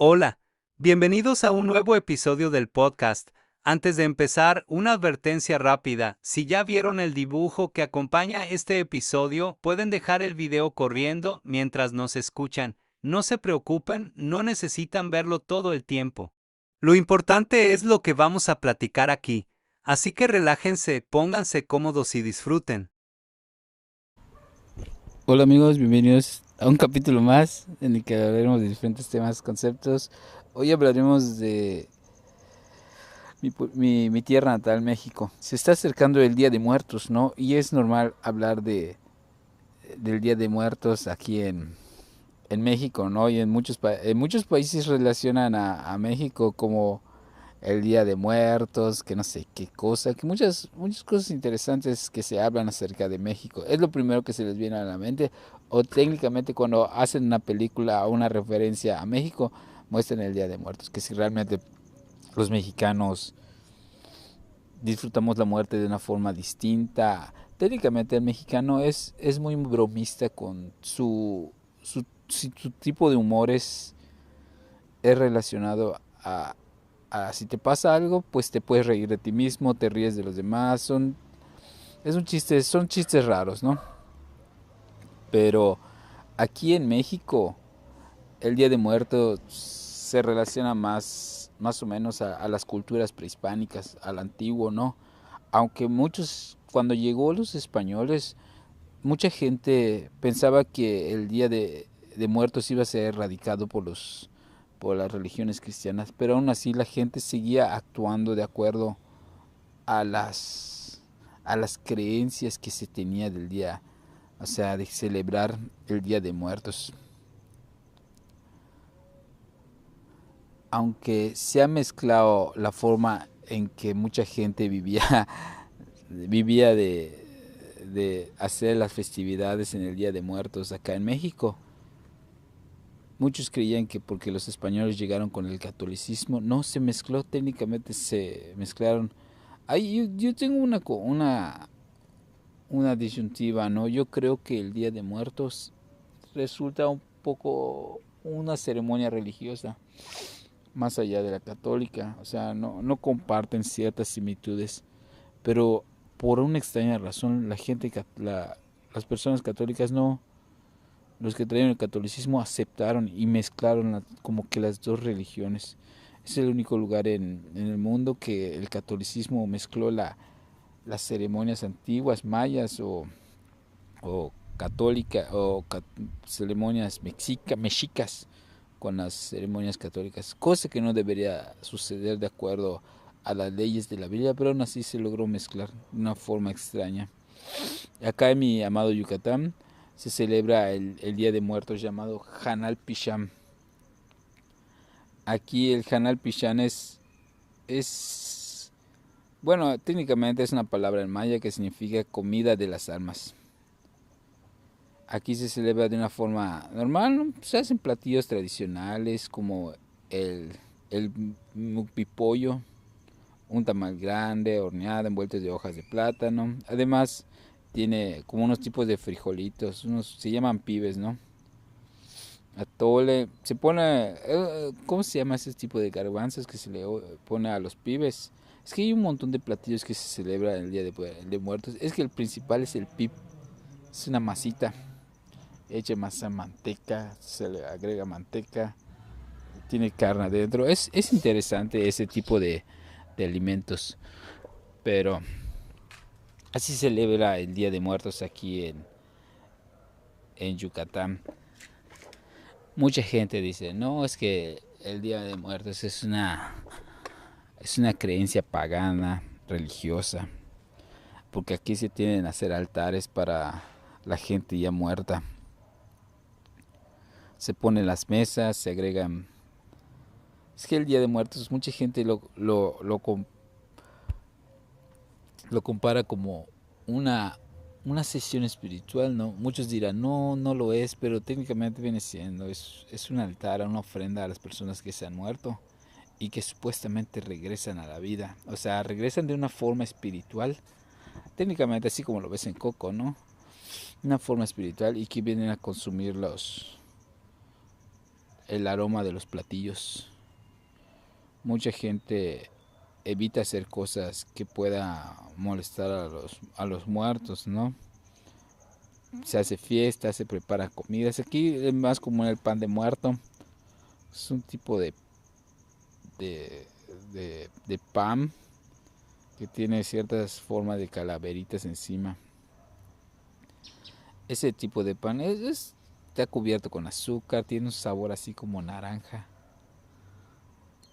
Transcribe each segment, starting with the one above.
Hola, bienvenidos a un nuevo episodio del podcast. Antes de empezar, una advertencia rápida. Si ya vieron el dibujo que acompaña este episodio, pueden dejar el video corriendo mientras nos escuchan. No se preocupen, no necesitan verlo todo el tiempo. Lo importante es lo que vamos a platicar aquí, así que relájense, pónganse cómodos y disfruten. Hola amigos, bienvenidos a un capítulo más en el que hablaremos de diferentes temas, conceptos. Hoy hablaremos de mi tierra natal, México. Se está acercando el Día de Muertos, ¿no? Y es normal hablar del Día de Muertos aquí en México, ¿no? Y en muchos países relacionan a México como el Día de Muertos, que no sé qué cosa, que muchas cosas interesantes que se hablan acerca de México. Es lo primero que se les viene a la mente. O técnicamente cuando hacen una película o una referencia a México, muestran el Día de Muertos, que si realmente los mexicanos disfrutamos la muerte de una forma distinta. Técnicamente el mexicano es muy bromista con su tipo de humor es relacionado a si te pasa algo, pues te puedes reír de ti mismo, te ríes de los demás, son chistes raros, ¿no? Pero aquí en México, el Día de Muertos se relaciona más o menos a las culturas prehispánicas, al antiguo, ¿no? Aunque cuando llegó los españoles, mucha gente pensaba que el Día de Muertos iba a ser erradicado por las religiones cristianas, pero aún así la gente seguía actuando de acuerdo a a las creencias que se tenía del día, o sea, de celebrar el Día de Muertos. Aunque se ha mezclado la forma en que mucha gente vivía de hacer las festividades en el Día de Muertos acá en México. Muchos creían que porque los españoles llegaron con el catolicismo, no se mezcló, técnicamente se mezclaron. Ahí yo tengo una disyuntiva, ¿no? Yo creo que el Día de Muertos resulta un poco una ceremonia religiosa, más allá de la católica. O sea, no comparten ciertas similitudes, pero por una extraña razón las personas católicas no, los que traían el catolicismo aceptaron y mezclaron como que las dos religiones. Es el único lugar en el mundo que el catolicismo mezcló las ceremonias antiguas mayas o católica ceremonias mexicas con las ceremonias católicas, cosa que no debería suceder de acuerdo a las leyes de la Biblia, pero aún así se logró mezclar de una forma extraña. Acá en mi amado Yucatán se celebra el Día de Muertos llamado Hanal Picham. Aquí el Hanal Picham es, bueno, técnicamente es una palabra en maya que significa comida de las almas. Aquí se celebra de una forma normal, ¿no? Se hacen platillos tradicionales como el, el mukpipollo, un tamal grande, horneado, envuelto de hojas de plátano. Además, tiene como unos tipos de frijolitos, se llaman pibes, ¿no? Atole, se pone, ¿cómo se llama ese tipo de garbanzos que se le pone a los pibes? Es que hay un montón de platillos que se celebra el día de muertos. Es que el principal es el pib, es una masita hecha masa manteca, se le agrega manteca, tiene carne adentro. Es interesante ese tipo de alimentos, pero así se celebra el Día de Muertos aquí en Yucatán. Mucha gente dice, no, es que el Día de Muertos es una creencia pagana, religiosa, porque aquí se tienden a hacer altares para la gente ya muerta. Se ponen las mesas, se agregan. Es que el Día de Muertos, mucha gente lo compara como una sesión espiritual, ¿no? Muchos dirán, no, no lo es, pero técnicamente viene siendo, es un altar, una ofrenda a las personas que se han muerto y que supuestamente regresan a la vida. O sea, regresan de una forma espiritual, técnicamente así como lo ves en Coco, ¿no? Una forma espiritual y que vienen a consumir el aroma de los platillos. Mucha gente evita hacer cosas que pueda molestar a los muertos, ¿no? Se hace fiesta, se prepara comidas. Aquí es más común el pan de muerto. Es un tipo de, de pan que tiene ciertas formas de calaveritas encima. Ese tipo de pan está cubierto con azúcar, tiene un sabor así como naranja.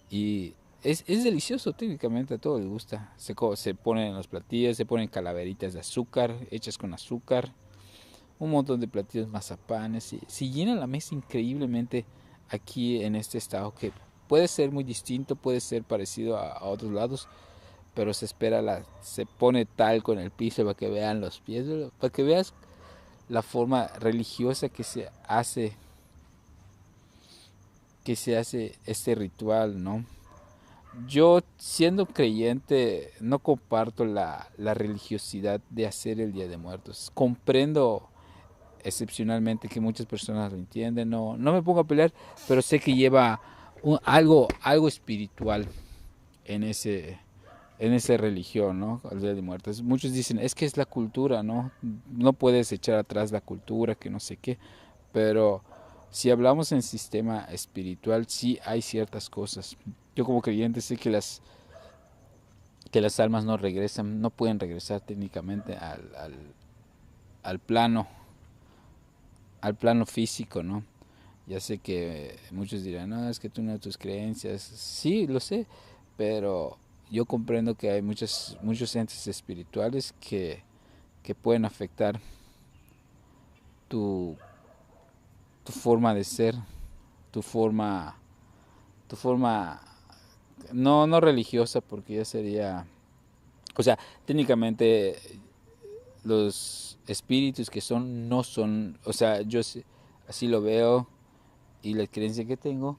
Y es delicioso, técnicamente a todos les gusta. Se ponen en los platillos, se ponen calaveritas de azúcar, hechas con azúcar. Un montón de platillos mazapanes. Se llena la mesa increíblemente aquí en este estado, que puede ser muy distinto, puede ser parecido a otros lados, pero se pone talco en el piso para que vean los pies, para que veas la forma religiosa que se hace este ritual, ¿no? Yo, siendo creyente, no comparto la religiosidad de hacer el Día de Muertos. Comprendo excepcionalmente que muchas personas lo entienden, no me pongo a pelear, pero sé que lleva algo espiritual en esa religión, ¿no? El Día de Muertos. Muchos dicen, es que es la cultura, ¿no? No puedes echar atrás la cultura, que no sé qué, pero si hablamos en sistema espiritual, sí hay ciertas cosas. Yo como creyente sé que las almas no regresan, no pueden regresar técnicamente al plano físico, ¿no? Ya sé que muchos dirán, no, es que tú no tus creencias. Sí, lo sé, pero yo comprendo que hay muchos entes espirituales que pueden afectar tu forma de ser, tu forma no religiosa, porque ya sería, o sea, técnicamente los espíritus que no son, o sea, yo así lo veo, y la creencia que tengo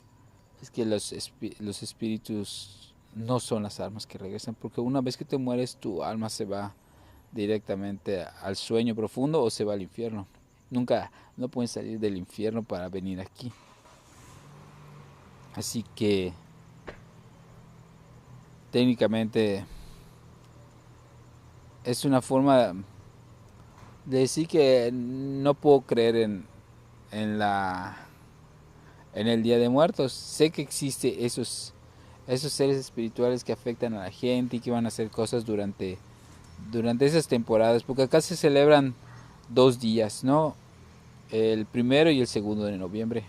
es que los espíritus no son las almas que regresan, porque una vez que te mueres tu alma se va directamente al sueño profundo o se va al infierno. Nunca, no pueden salir del infierno para venir aquí. Así que técnicamente es una forma de decir que no puedo creer en el Día de Muertos. Sé que existe esos seres espirituales que afectan a la gente y que van a hacer cosas durante esas temporadas, porque acá se celebran 2 días, ¿no? El 1 y el 2 de noviembre.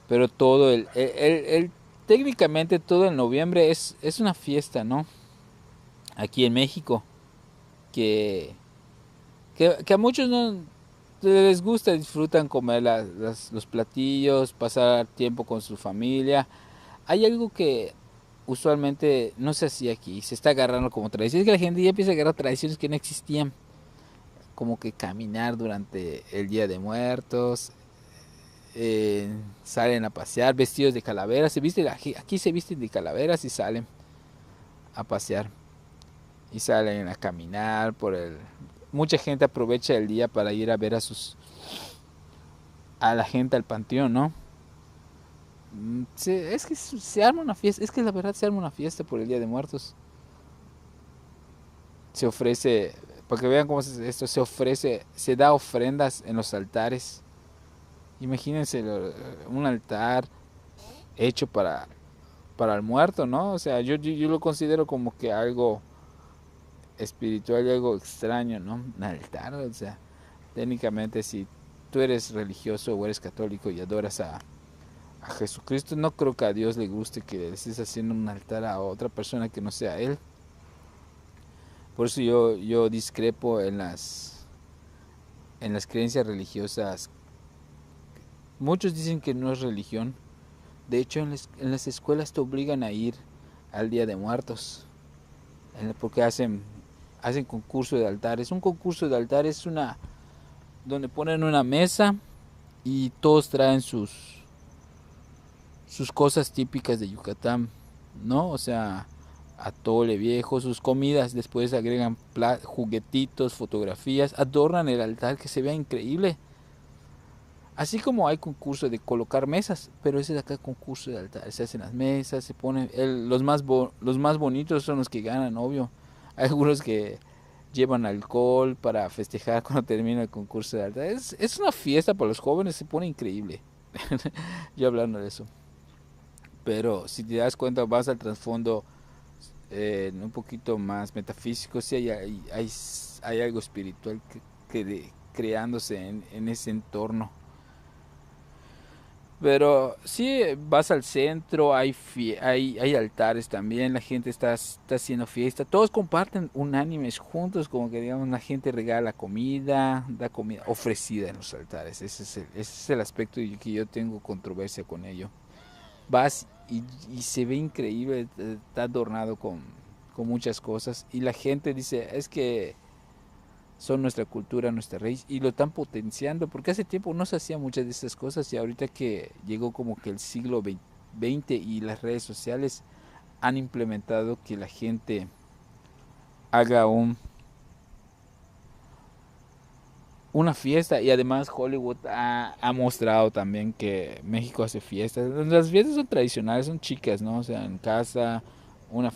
Pero todo técnicamente todo el noviembre es una fiesta, ¿no? Aquí en México, que a muchos no les gusta, disfrutan comer los platillos, pasar tiempo con su familia. Hay algo que usualmente no se hacía aquí, se está agarrando como tradición. Es que la gente ya empieza a agarrar tradiciones que no existían, como que caminar durante el Día de Muertos, salen a pasear vestidos de calaveras. Aquí se visten de calaveras y salen a pasear y salen a caminar mucha gente aprovecha el día para ir a ver a la gente al panteón, ¿no? Es que se arma una fiesta, es que la verdad se arma una fiesta por el Día de Muertos. Se ofrece, para que vean cómo es esto, se da ofrendas en los altares. Imagínense un altar hecho para el muerto, ¿no? O sea, yo lo considero como que algo espiritual y algo extraño, ¿no? Un altar, o sea, técnicamente si tú eres religioso o eres católico y adoras a Jesucristo, no creo que a Dios le guste que le estés haciendo un altar a otra persona que no sea Él. Por eso yo discrepo en las creencias religiosas. Muchos dicen que no es religión. De hecho, en las escuelas te obligan a ir al Día de Muertos, porque hacen concurso de altares. Un concurso de altares es donde ponen una mesa y todos traen sus cosas típicas de Yucatán, ¿no? O sea, atole viejo, sus comidas, después agregan juguetitos, fotografías, adornan el altar que se vea increíble. Así como hay concurso de colocar mesas, pero ese de acá concurso de altares. Se hacen las mesas, se ponen... los más bonitos son los que ganan, obvio. Hay algunos que llevan alcohol para festejar cuando termina el concurso de altares. Es una fiesta para los jóvenes, se pone increíble. Yo hablando de eso. Pero si te das cuenta, vas al trasfondo un poquito más metafísico, sí hay algo espiritual creándose en ese entorno. Pero sí, vas al centro, hay altares también, la gente está haciendo fiesta, todos comparten unánimes juntos, como que digamos la gente regala comida, da comida ofrecida en los altares. Ese es el aspecto que yo tengo controversia con ello. Vas y se ve increíble, está adornado con muchas cosas y la gente dice, es que son nuestra cultura, nuestra raíz, y lo están potenciando, porque hace tiempo no se hacía muchas de estas cosas y ahorita que llegó como que el siglo XX y las redes sociales han implementado que la gente haga una fiesta, y además Hollywood ha mostrado también que México hace fiestas. Las fiestas son tradicionales, son chicas, ¿no? O sea, en casa,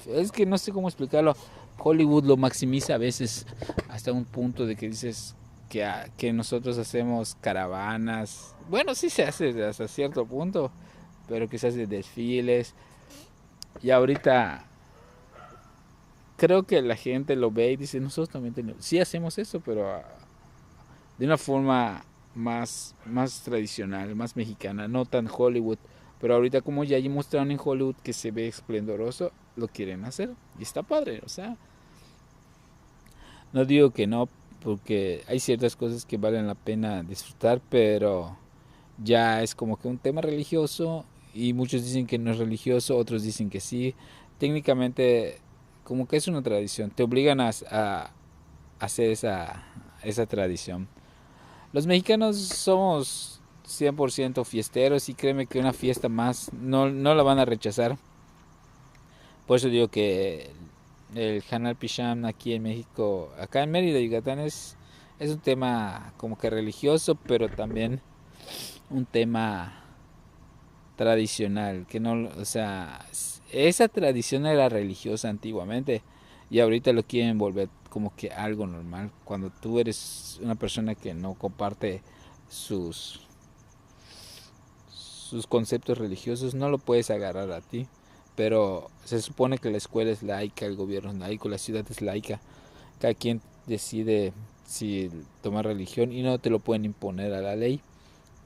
es que no sé cómo explicarlo. Hollywood lo maximiza a veces hasta un punto de que dices que nosotros hacemos caravanas. Bueno, sí se hace hasta cierto punto, pero que se hace desfiles. Y ahorita creo que la gente lo ve y dice, nosotros también tenemos, sí hacemos eso, pero de una forma más tradicional, más mexicana, no tan Hollywood. Pero ahorita como ya mostraron en Hollywood que se ve esplendoroso, lo quieren hacer y está padre, o sea, no digo que no, porque hay ciertas cosas que valen la pena disfrutar, pero ya es como que un tema religioso y muchos dicen que no es religioso, otros dicen que sí. Técnicamente como que es una tradición, te obligan a hacer esa tradición. Los mexicanos somos 100% fiesteros y créeme que una fiesta más no la van a rechazar. Por eso digo que el Hanal Picham aquí en México, acá en Mérida, Yucatán, es un tema como que religioso, pero también un tema tradicional, que no, o sea, esa tradición era religiosa antiguamente y ahorita lo quieren volver como que algo normal. Cuando tú eres una persona que no comparte sus conceptos religiosos, no lo puedes agarrar a ti. Pero se supone que la escuela es laica, el gobierno es laico, la ciudad es laica. Cada quien decide si tomar religión y no te lo pueden imponer a la ley.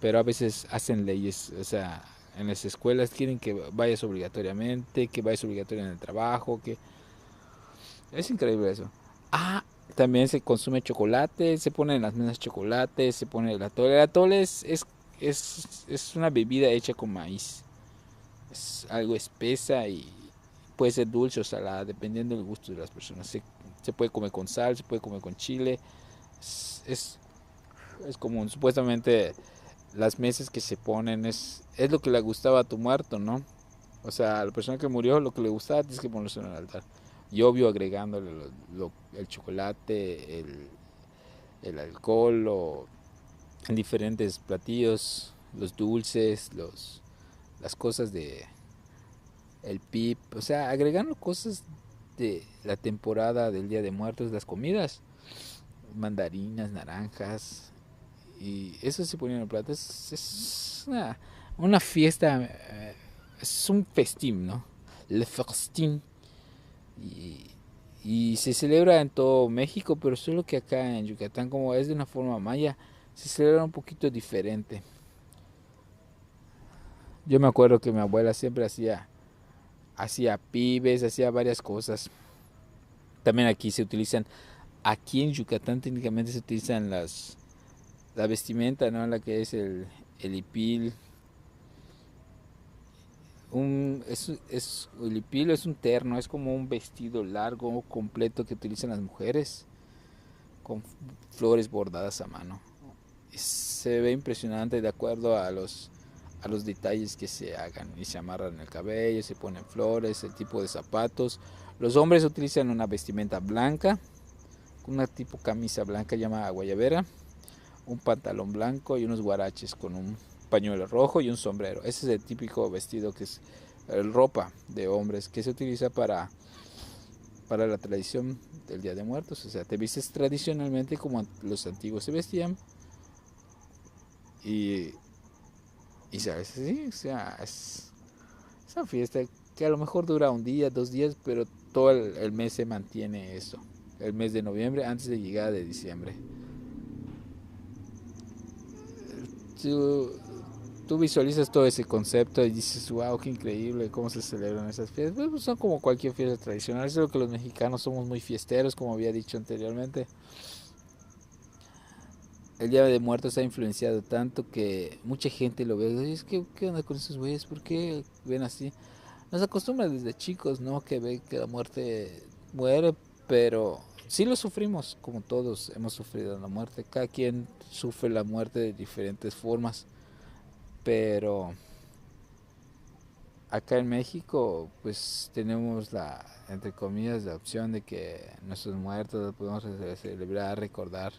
Pero a veces hacen leyes, o sea, en las escuelas quieren que vayas obligatoriamente, que vayas obligatoriamente en el trabajo, que es increíble eso. También se consume chocolate, se pone en las mesas chocolate, se pone el atole. El atole es una bebida hecha con maíz. Es algo espesa y puede ser dulce o salada, dependiendo del gusto de las personas. Se puede comer con sal, se puede comer con chile. Es, es, es común. Supuestamente las mesas que se ponen es lo que le gustaba a tu muerto, ¿no? O sea, a la persona que murió, lo que le gustaba tienes que ponerlo en el altar. Y obvio agregándole el chocolate, el alcohol o en diferentes platillos, los dulces, las cosas de el pip, o sea, agregando cosas de la temporada del Día de Muertos, las comidas, mandarinas, naranjas, y eso se ponía en el plato. Es una fiesta, es un festín, ¿no? Le festín. Y, y se celebra en todo México, pero solo que acá en Yucatán, como es de una forma maya, se celebra un poquito diferente. Yo me acuerdo que mi abuela siempre hacía pibes, hacía varias cosas. También aquí se utilizan, aquí en Yucatán técnicamente se utilizan la vestimenta, ¿no? La que es el hipil. El hipil es un terno, es como un vestido largo, completo que utilizan las mujeres, con flores bordadas a mano. Se ve impresionante de acuerdo a los detalles que se hagan, y se amarran el cabello, se ponen flores, el tipo de zapatos. Los hombres utilizan una vestimenta blanca, una tipo camisa blanca llamada guayabera, un pantalón blanco y unos guaraches con un pañuelo rojo y un sombrero. Ese es el típico vestido que es ropa de hombres que se utiliza para la tradición del Día de Muertos. O sea, te vistes tradicionalmente como los antiguos se vestían y, y sabes, sí, o sea, es esa fiesta que a lo mejor dura un día, 2 días, pero todo el mes se mantiene eso. El mes de noviembre antes de llegar de diciembre. Tú, tú visualizas todo ese concepto y dices, wow, qué increíble cómo se celebran esas fiestas. Pues son como cualquier fiesta tradicional, es lo que los mexicanos somos muy fiesteros, como había dicho anteriormente. El Día de Muertos ha influenciado tanto que mucha gente lo ve. Es que, ¿qué onda con esos güeyes? ¿Por qué ven así? Nos acostumbran desde chicos, ¿no? Que ve que la muerte muere, pero sí lo sufrimos, como todos hemos sufrido la muerte. Cada quien sufre la muerte de diferentes formas, pero acá en México, pues tenemos la, entre comillas, la opción de que nuestros muertos los podemos celebrar, recordar.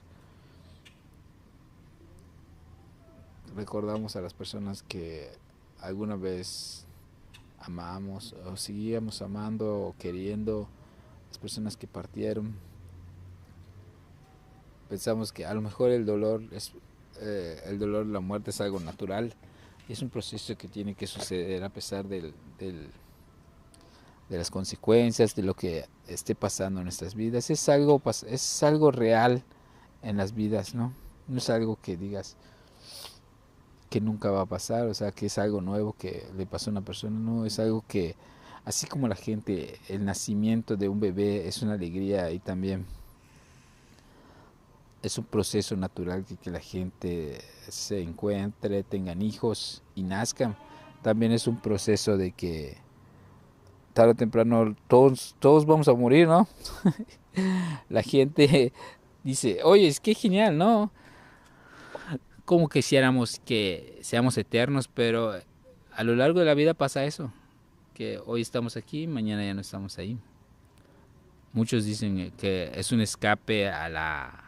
Recordamos a las personas que alguna vez amamos o seguíamos amando o queriendo, las personas que partieron. Pensamos que a lo mejor el dolor de la muerte es algo natural y es un proceso que tiene que suceder a pesar de las consecuencias de lo que esté pasando en nuestras vidas. Es algo real en las vidas, ¿no? No es algo que digas que nunca va a pasar, o sea, que es algo nuevo que le pasó a una persona, no, es algo que, así como la gente, el nacimiento de un bebé es una alegría y también es un proceso natural que la gente se encuentre, tengan hijos y nazcan. También es un proceso de que tarde o temprano todos vamos a morir, ¿no? La gente dice, oye, es que genial, ¿no? Como quisiéramos que seamos eternos, pero a lo largo de la vida pasa eso, que hoy estamos aquí, mañana ya no estamos ahí. Muchos dicen que es un escape a la,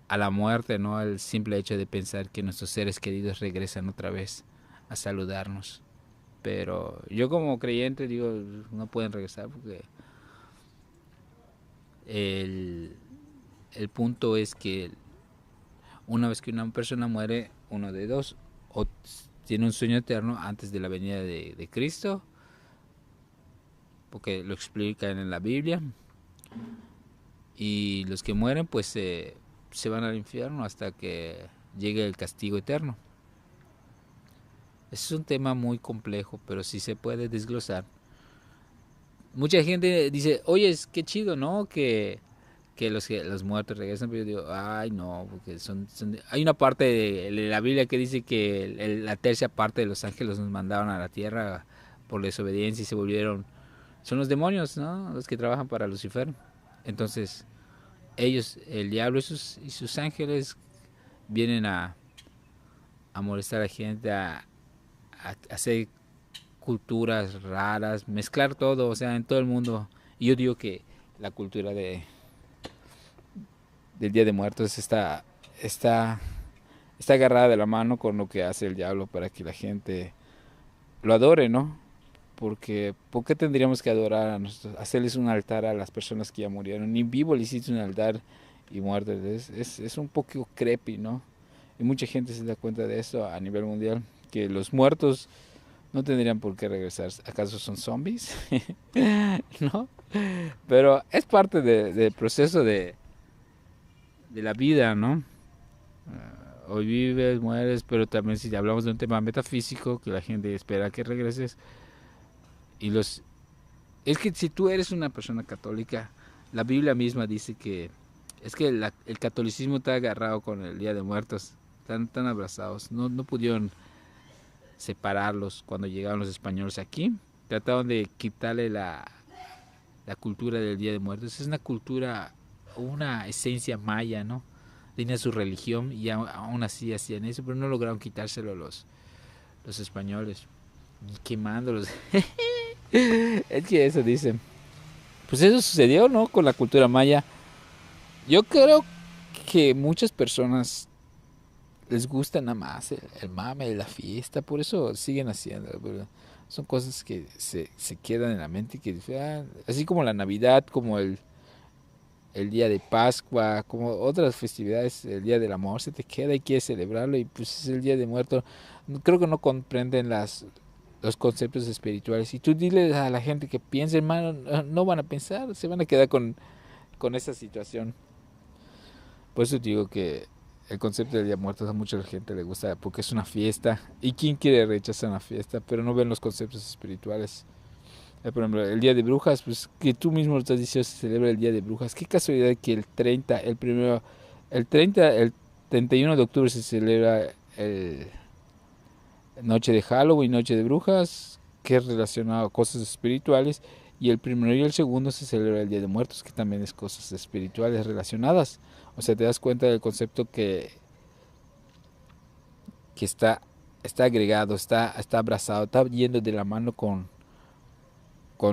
a la muerte, ¿no? El simple hecho de pensar que nuestros seres queridos regresan otra vez a saludarnos. Pero yo como creyente digo, no pueden regresar porque el, el punto es que una vez que una persona muere, uno de dos, o tiene un sueño eterno antes de la venida de Cristo, porque lo explican en la Biblia, y los que mueren pues se van al infierno hasta que llegue el castigo eterno. Es un tema muy complejo, pero sí se puede desglosar. Mucha gente dice, oye, es que chido, ¿no? Que los muertos regresan, pero yo digo, ay, no, porque hay una parte de la Biblia que dice que la tercia parte de los ángeles nos mandaron a la tierra por desobediencia y se volvieron, son los demonios, ¿no? Los que trabajan para Lucifer. Entonces, ellos, el diablo y sus ángeles vienen a molestar a la gente, a hacer culturas raras, mezclar todo, o sea, en todo el mundo. Y yo digo que la cultura del Día de Muertos está agarrada de la mano con lo que hace el diablo para que la gente lo adore, ¿no? Porque ¿por qué tendríamos que adorar hacerles un altar a las personas que ya murieron? Ni vivo le hiciste un altar y muertos. Es un poco creepy, ¿no? Y mucha gente se da cuenta de eso a nivel mundial, que los muertos no tendrían por qué regresar. ¿Acaso son zombies? ¿No? Pero es parte del proceso de la vida, ¿no? Hoy vives, mueres, pero también si hablamos de un tema metafísico, que la gente espera que regreses, y es que si tú eres una persona católica, la Biblia misma dice que es que el catolicismo está agarrado con el Día de Muertos, están abrazados, no pudieron separarlos cuando llegaron los españoles aquí, trataron de quitarle la cultura del Día de Muertos. Es una cultura, una esencia maya, ¿no? Tenía su religión y aún así hacían eso, pero no lograron quitárselo los españoles, quemándolos. Es que eso dicen. Pues eso sucedió, ¿no? Con la cultura maya. Yo creo que muchas personas les gusta nada más el mame, la fiesta, por eso siguen haciendo, pero son cosas que se quedan en la mente y que, así como la Navidad, como el día de Pascua, como otras festividades, el día del amor se te queda y quieres celebrarlo y pues es el día de muerto. Creo que no comprenden los conceptos espirituales. Y tú dile a la gente que piense, hermano, no van a pensar, se van a quedar con esa situación. Por eso digo que el concepto del Día de Muertos a mucha gente le gusta porque es una fiesta. ¿Y quién quiere rechazar una fiesta? Pero no ven los conceptos espirituales. Por ejemplo, el Día de Brujas, pues que tú mismo lo estás diciendo, se celebra el Día de Brujas. Qué casualidad que el 30, el 31 de octubre se celebra el Noche de Halloween, Noche de Brujas, que es relacionado a cosas espirituales. Y el primero y el segundo se celebra el Día de Muertos, que también es cosas espirituales relacionadas. O sea, te das cuenta del concepto que está agregado, está abrazado, está yendo de la mano con,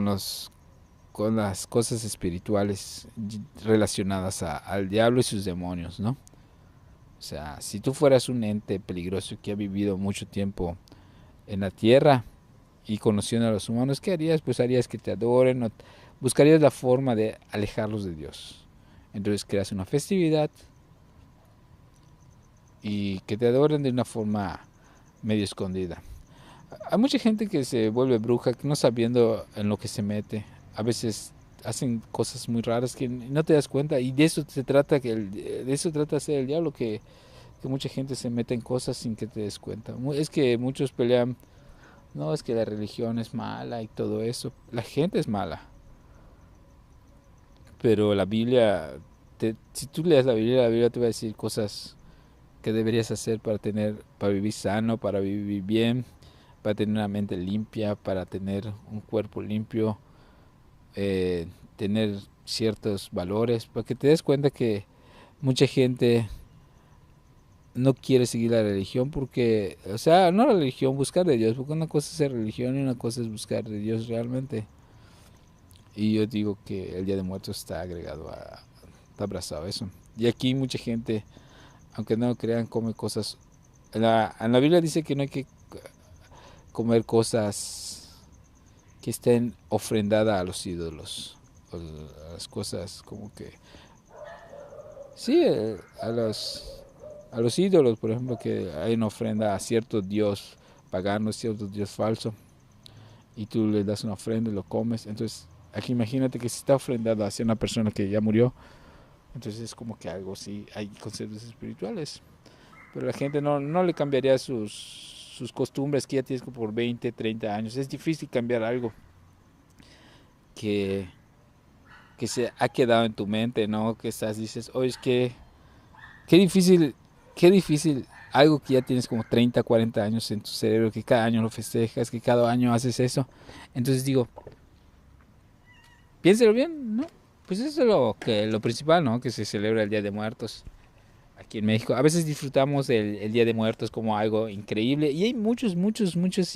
los, con las cosas espirituales relacionadas al diablo y sus demonios, ¿no? O sea, si tú fueras un ente peligroso que ha vivido mucho tiempo en la tierra y conociendo a los humanos, ¿qué harías? Pues harías que te adoren, o buscarías la forma de alejarlos de Dios. Entonces creas una festividad y que te adoren de una forma medio escondida. Hay mucha gente que se vuelve bruja no sabiendo en lo que se mete. A veces hacen cosas muy raras que no te das cuenta y de eso se trata de eso trata ser el diablo, que mucha gente se mete en cosas sin que te des cuenta. Es que muchos pelean, no, es que la religión es mala y todo eso. La gente es mala, pero la Biblia, si tú lees la Biblia te va a decir cosas que deberías hacer para vivir sano, para vivir bien, para tener una mente limpia, para tener un cuerpo limpio, tener ciertos valores, para que te des cuenta que mucha gente no quiere seguir la religión porque, o sea, no la religión, buscar de Dios, porque una cosa es ser religión y una cosa es buscar de Dios realmente. Y yo digo que el Día de Muertos está abrazado a eso. Y aquí mucha gente, aunque no lo crean, come cosas. En la Biblia dice que no hay que comer cosas que estén ofrendadas a los ídolos, o a las cosas como que, sí, a los ídolos, por ejemplo, que hay una ofrenda a cierto dios pagano, cierto dios falso, y tú le das una ofrenda y lo comes. Entonces, aquí imagínate que si está ofrendado hacia una persona que ya murió, entonces es como que algo, sí, hay conceptos espirituales. Pero la gente no le cambiaría sus costumbres que ya tienes por 20, 30 años. Es difícil cambiar algo que, que se ha quedado en tu mente, ¿no? Que dices, oye, es que qué difícil, algo que ya tienes como 30, 40 años en tu cerebro, que cada año lo festejas, que cada año haces eso. Entonces digo, piénselo bien, ¿no? Pues eso es lo principal, ¿no? Que se celebra el Día de Muertos aquí en México. A veces disfrutamos el Día de Muertos como algo increíble y hay muchas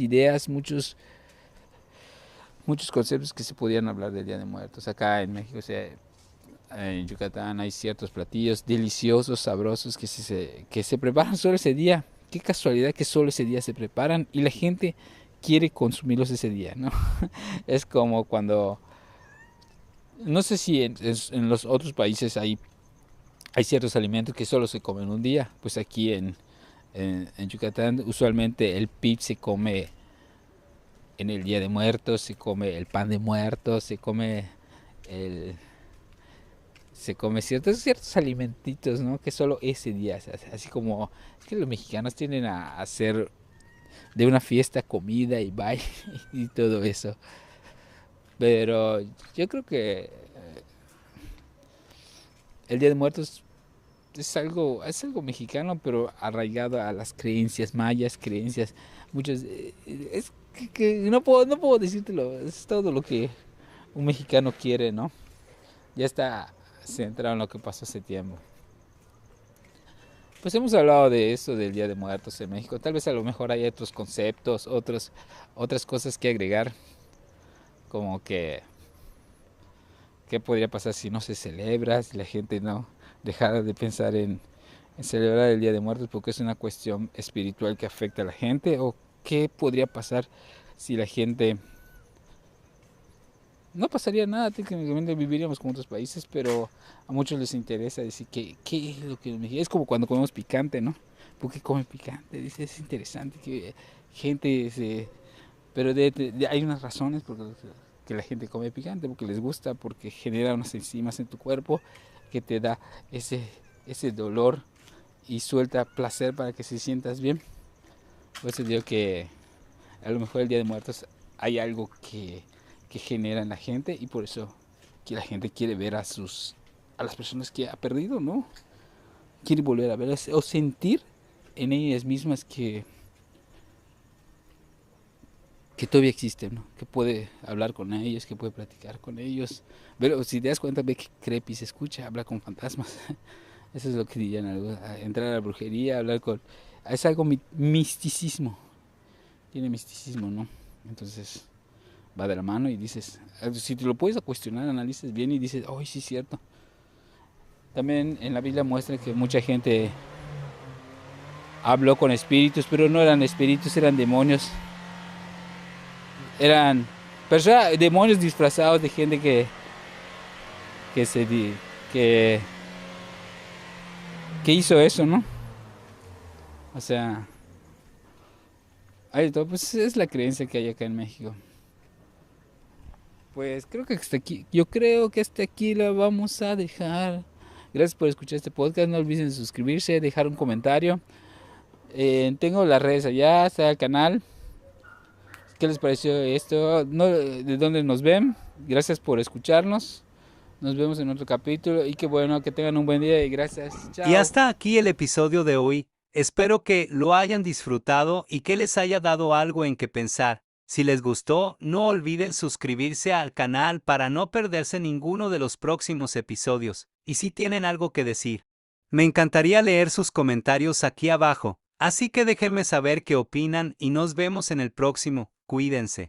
ideas, muchos conceptos que se podían hablar del Día de Muertos acá en México. O sea, en Yucatán hay ciertos platillos deliciosos, sabrosos que se preparan solo ese día. Qué casualidad que solo ese día se preparan y la gente quiere consumirlos ese día, ¿no? Es como cuando, no sé si en los otros países hay ciertos alimentos que solo se comen un día. Pues aquí en Yucatán usualmente el pib se come en el Día de Muertos, se come el pan de muertos, el, se come ciertos alimentitos, ¿no? Que solo ese día, así como es que los mexicanos tienden a hacer de una fiesta comida y baile y todo eso. Pero yo creo que el Día de Muertos es algo mexicano, pero arraigado a las creencias mayas, creencias muchas. Es que no puedo decírtelo, es todo lo que un mexicano quiere, ¿no? Ya está centrado en lo que pasó hace tiempo. Pues hemos hablado de eso del Día de Muertos en México. Tal vez a lo mejor hay otros conceptos, otras cosas que agregar, como que qué podría pasar si no se celebra, si la gente dejar de pensar en celebrar el Día de Muertos porque es una cuestión espiritual que afecta a la gente, o qué podría pasar si la gente... No pasaría nada, técnicamente viviríamos como otros países, pero a muchos les interesa decir qué es lo que... Es como cuando comemos picante, ¿no? ¿Por qué comen picante? Dice, es interesante que gente se... Pero hay unas razones por las que la gente come picante, porque les gusta, porque genera unas enzimas en tu cuerpo que te da ese dolor y suelta placer para que se sientas bien. Por eso digo que a lo mejor el Día de Muertos hay algo que genera en la gente, y por eso que la gente quiere ver a las personas que ha perdido, ¿no? Quiere volver a ver o sentir en ellas mismas que todavía existen, ¿no? Que puede hablar con ellos, que puede platicar con ellos. Pero si te das cuenta, ve que creepy se escucha, habla con fantasmas. Eso es lo que dirían, entrar a la brujería, hablar con... Es algo misticismo, tiene misticismo, ¿no? Entonces va de la mano y dices, si te lo puedes cuestionar, analizas bien y dices, oh, sí es cierto. También en la Biblia muestra que mucha gente habló con espíritus, pero no eran espíritus, eran demonios. Eran personas, demonios disfrazados de gente que se que, que hizo eso, ¿no? O sea, hay todo, pues es la creencia que hay acá en México. Pues creo que hasta aquí, yo creo que hasta aquí la vamos a dejar. Gracias por escuchar este podcast. No olviden suscribirse, dejar un comentario. Tengo las redes allá, está el canal. ¿Qué les pareció esto? No, ¿de dónde nos ven? Gracias por escucharnos. Nos vemos en otro capítulo y qué bueno, que tengan un buen día y gracias. Chao. Y hasta aquí el episodio de hoy. Espero que lo hayan disfrutado y que les haya dado algo en que pensar. Si les gustó, no olviden suscribirse al canal para no perderse ninguno de los próximos episodios. Y si tienen algo que decir, me encantaría leer sus comentarios aquí abajo. Así que déjenme saber qué opinan y nos vemos en el próximo. Cuídense.